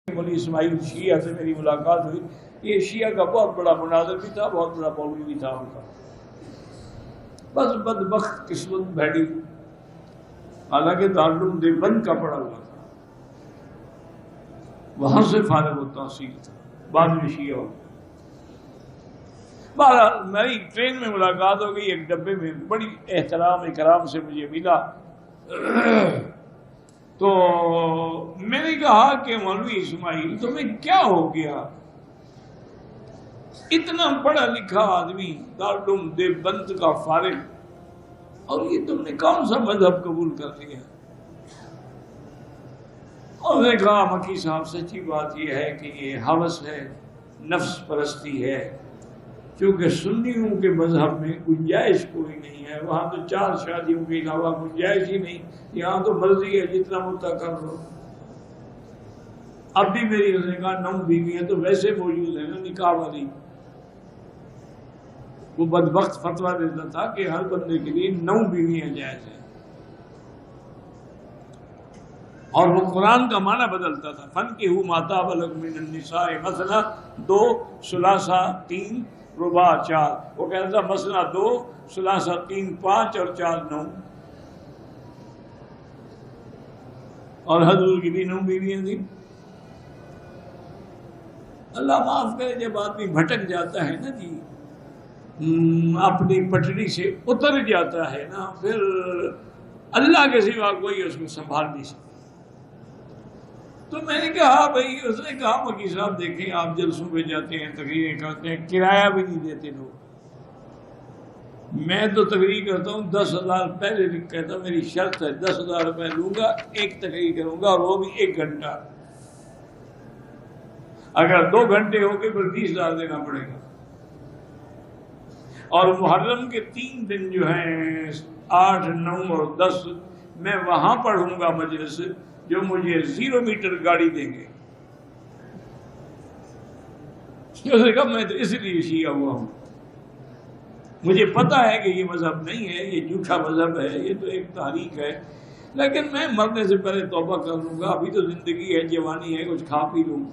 مولوی اسماعیل شیعہ سے میری ملاقات ہوئی. یہ شیعہ کا بہت بڑا مناظر بھی تھا، بہت بڑا مولوی بھی تھا ان کا. بس بدبخت قسمت بھیڑی، حالانکہ دارالعلوم دیوبند کا پڑھا ہوا تھا، وہاں سے فارغ و تحصیل تھا، بعد میں شیعہ ہو. بہرحال میری ٹرین میں ملاقات ہو گئی، ایک ڈبے میں بڑی احترام اکرام سے مجھے ملا. تو میں نے کہا کہ مولوی اسماعیل تمہیں کیا ہو گیا؟ اتنا پڑھا لکھا آدمی، دارالعلوم دیوبند کا فارغ، اور یہ تم نے کون سا مذہب قبول کر لیا؟ اور میں نے کہا مکی صاحب سچی بات یہ ہے کہ یہ ہوس ہے، نفس پرستی ہے. چونکہ سنیوں کے مذہب میں گنجائش کوئی نہیں ہے، وہاں تو 4 شادیوں کے علاوہ گنجائش ہی نہیں. یہاں تو مرضی ہے جتنا مدعا کر لو. اب بھی میری اس نے کہا 9 بیویاں تو ویسے موجود ہیں نا نکاح والی. وہ بدبخت فتویٰ دیتا تھا کہ ہر بندے کے لیے 9 بیویاں جائز ہیں، اور وہ قرآن کا معنی بدلتا تھا. فَانْكِحُوا مَا طَابَ لَكُم مِّنَ النِّسَاءِ مَثْنَىٰ 2 ثُلَاثَ 3 رباع 4. وہ کہتا تھا مثنیٰ 2 ثلاثہ 3 5 اور 4 9. اور حضور کی بھی 9 بیویاں تھیں. اللہ معاف کرے، جب آدمی بھٹک جاتا ہے نا جی، اپنی پٹڑی سے اتر جاتا ہے نا، پھر اللہ کے سوا کوئی اس کو سنبھال نہیں سکتا. تو میں نے کہا بھائی، اس نے کہا مکی صاحب دیکھیں آپ جلسوں پہ جاتے ہیں، تقریریں کرتے ہیں، کرایہ بھی نہیں دیتے لوگ. میں تو تقریر کرتا ہوں 10,000 پہلے کہتا میری شرط ہے 10,000 روپے لوں گا، ایک تقریر کروں گا، اور وہ بھی 1 گھنٹہ. اگر 2 گھنٹے ہو گئے پھر 20,000 دینا پڑے گا. اور محرم کے 3 دن جو ہیں 8 9 اور 10 میں وہاں پڑھوں گا مجلس جو مجھے 0 میٹر گاڑی دیں گے. اس نے کہا میں تو اس لیے شیعہ ہوا ہوں، مجھے پتا ہے کہ یہ مذہب نہیں ہے، یہ جھوٹا مذہب ہے، یہ تو ایک تحریک ہے، لیکن میں مرنے سے پہلے توبہ کر لوں گا. ابھی تو زندگی ہے، جوانی ہے، کچھ کھا پی لوں.